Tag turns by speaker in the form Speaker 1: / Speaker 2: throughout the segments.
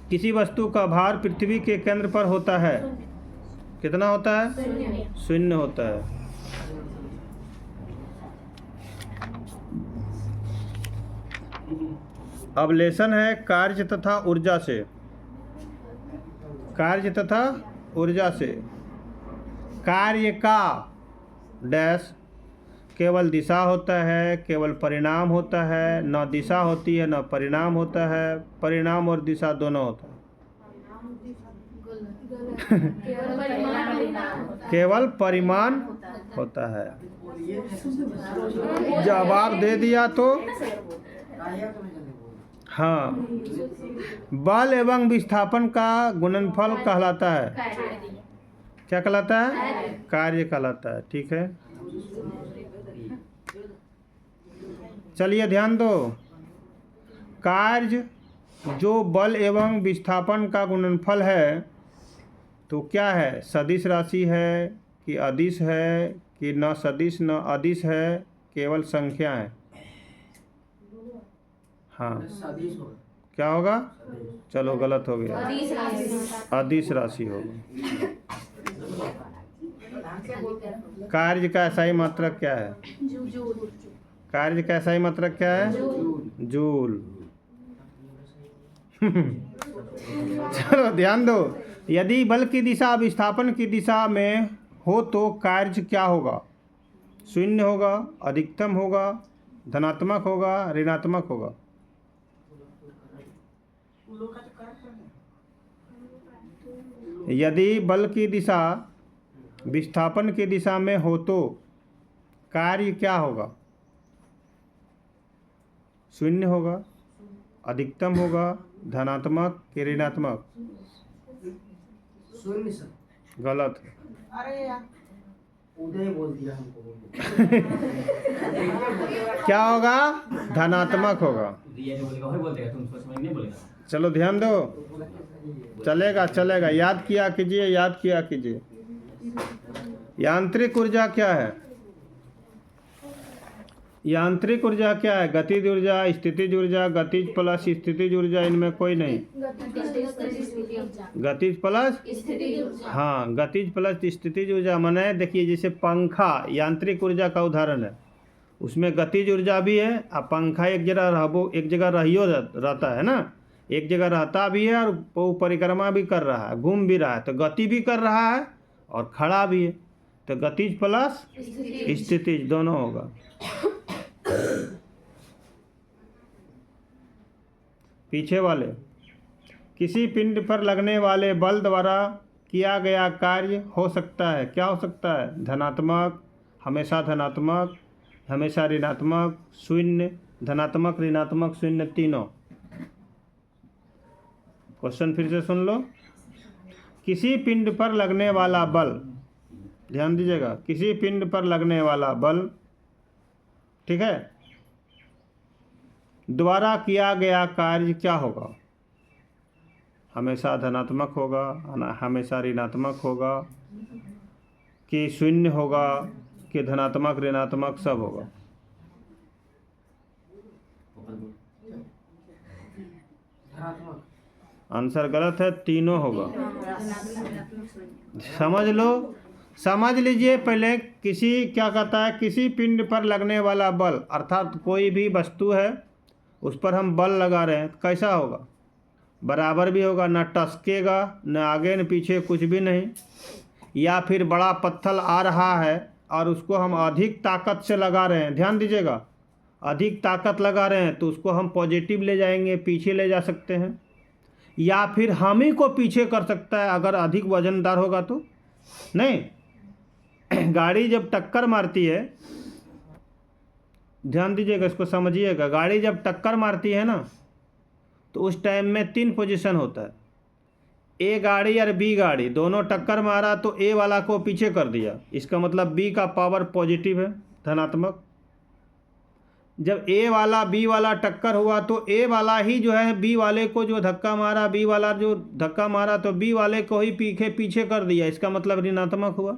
Speaker 1: किसी वस्तु का भार पृथ्वी के केंद्र पर होता है, कितना होता है? शून्य होता है। अवलेशन है कार्य तथा ऊर्जा से, कार्य तथा ऊर्जा से। कार्य का डैश केवल दिशा होता है, केवल परिणाम होता है, न दिशा होती है न परिणाम होता है, परिणाम और दिशा दोनों होता है। केवल परिमाण होता है। जवाब दे दिया तो हाँ, बल एवं विस्थापन का गुणनफल कहलाता है, क्या कहलाता है? कार्य कहलाता है। ठीक है, चलिए ध्यान दो। कार्य जो बल एवं विस्थापन का गुणनफल है तो क्या है? सदिश राशि है कि अदिश है कि न सदिश न अदिश है, केवल संख्या है। हाँ, क्या होगा? चलो गलत हो गया, अदिश राशि होगी। कार्य का सही मात्रक क्या है? कार्य का सही मात्रक क्या है? जूल। चलो ध्यान दो। यदि बल की दिशा विस्थापन की दिशा में हो तो कार्य क्या होगा? शून्य होगा, अधिकतम होगा, धनात्मक होगा, ऋणात्मक होगा। यदि बल की दिशा विस्थापन की दिशा में हो तो कार्य क्या होगा? शून्य होगा, अधिकतम होगा, धनात्मक कि ऋणात्मक? गलत है।
Speaker 2: अरे यार उदय बोल दिया हमको।
Speaker 1: क्या होगा? धनात्मक होगा। चलो ध्यान दो, चलेगा चलेगा, याद किया कीजिए, याद किया कीजिए। यांत्रिक ऊर्जा क्या है? यांत्रिक ऊर्जा क्या है? गतिज ऊर्जा, स्थितिज ऊर्जा, गतिज प्लस स्थितिज ऊर्जा, इनमें कोई नहीं। गतिज प्लस, हाँ, गतिज प्लस स्थितिज ऊर्जा माने देखिए जैसे पंखा यांत्रिक ऊर्जा का उदाहरण है, उसमें गतिज ऊर्जा भी है और पंखा एक जगह रहियो रहता है ना, एक जगह रहता भी है और वो परिक्रमा भी कर रहा है, घूम भी रहा है, तो गति भी कर रहा है और खड़ा भी है, तो गतिज प्लस स्थितिज दोनों होगा। पीछे वाले, किसी पिंड पर लगने वाले बल द्वारा किया गया कार्य हो सकता है, क्या हो सकता है? धनात्मक, हमेशा धनात्मक, हमेशा ऋणात्मक, शून्य, धनात्मक, ऋणात्मक, शून्य, तीनों। क्वेश्चन फिर से सुन लो। किसी पिंड पर लगने वाला बल, ध्यान दीजिएगा, किसी पिंड पर लगने वाला बल, ठीक है, द्वारा किया गया कार्य क्या होगा? हमेशा धनात्मक होगा, हमेशा ऋणात्मक होगा, कि शून्य होगा, कि धनात्मक ऋणात्मक सब होगा? आंसर गलत है, तीनों होगा। समझ लो, समझ लीजिए पहले। किसी, क्या कहता है? किसी पिंड पर लगने वाला बल, अर्थात कोई भी वस्तु है उस पर हम बल लगा रहे हैं, कैसा होगा? बराबर भी होगा, न टसकेगा, न आगे न पीछे, कुछ भी नहीं। या फिर बड़ा पत्थर आ रहा है और उसको हम अधिक ताकत से लगा रहे हैं, ध्यान दीजिएगा, अधिक ताकत लगा रहे हैं तो उसको हम पॉजिटिव ले जाएंगे, पीछे ले जा सकते हैं, या फिर हम ही को पीछे कर सकता है अगर अधिक वजनदार होगा तो। नहीं, गाड़ी जब टक्कर मारती है, ध्यान दीजिएगा, इसको समझिएगा, गाड़ी जब टक्कर मारती है ना तो उस टाइम में 3 पोजीशन होता है। ए गाड़ी और बी गाड़ी दोनों टक्कर मारा तो ए वाला को पीछे कर दिया, इसका मतलब बी का पावर पॉजिटिव है, धनात्मक। जब ए वाला बी वाला टक्कर हुआ तो ए वाला ही जो है बी वाले को जो धक्का मारा, बी वाला जो धक्का मारा तो बी वाले को ही पीछे कर दिया, इसका मतलब ऋणात्मक हुआ।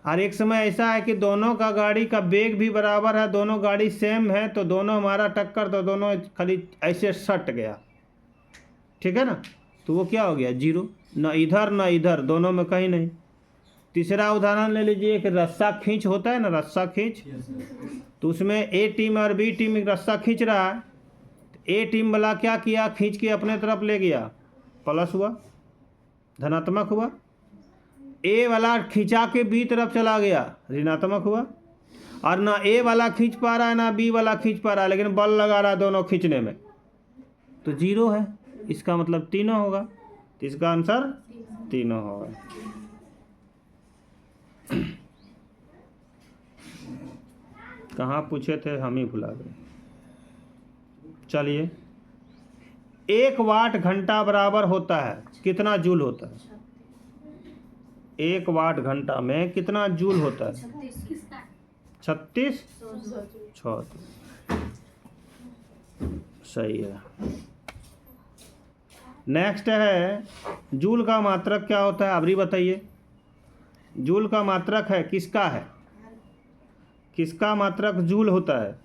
Speaker 1: और एक समय ऐसा है कि दोनों का गाड़ी का वेग भी बराबर है, दोनों गाड़ी सेम है, तो दोनों हमारा टक्कर, तो दोनों खाली ऐसे सट गया, ठीक है ना, तो वो क्या हो गया, 0, न इधर न इधर, दोनों में कहीं नहीं। तीसरा उदाहरण ले लीजिए, एक रस्सा खींच होता है ना, रस्सा खींच, तो उसमें ए टीम और बी टीम एक रस्सा खींच रहा है। ए टीम वाला क्या किया, खींच के अपने तरफ ले गया, प्लस हुआ, धनात्मक हुआ। ए वाला खींचा के बी तरफ चला गया, ऋणात्मक हुआ। और ना ए वाला खींच पा रहा है ना बी वाला खींच पा रहा है, लेकिन बल लगा रहा है दोनों खींचने में, तो 0 है। इसका मतलब तीनों होगा, तो इसका आंसर तीनों होगा। कहाँ पूछे थे, हम ही भुला गए। चलिए, 1 वाट घंटा बराबर होता है कितना जूल होता है? 1 वाट घंटा में कितना जूल होता है? 36 सही है। नेक्स्ट है, जूल का मात्रक क्या होता है, आप भी बताइए। जूल का मात्रक है किसका है, किसका मात्रक जूल होता है?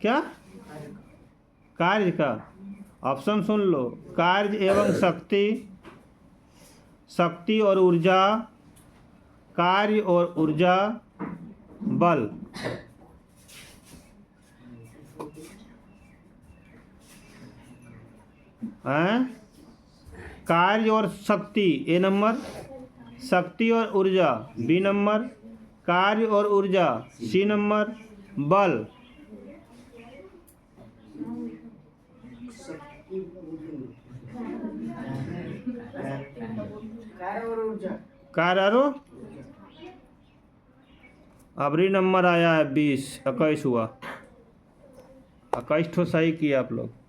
Speaker 1: क्या? कार्य का। ऑप्शन सुन लो, कार्य एवं शक्ति, शक्ति और ऊर्जा, कार्य और ऊर्जा, बल। हैं? कार्य और शक्ति ए नंबर, शक्ति और ऊर्जा बी नंबर, कार्य और ऊर्जा सी नंबर, बल कार्य और अबरी नंबर आया है 20, 21 हुआ, 21 ठो सही किया आप लोग।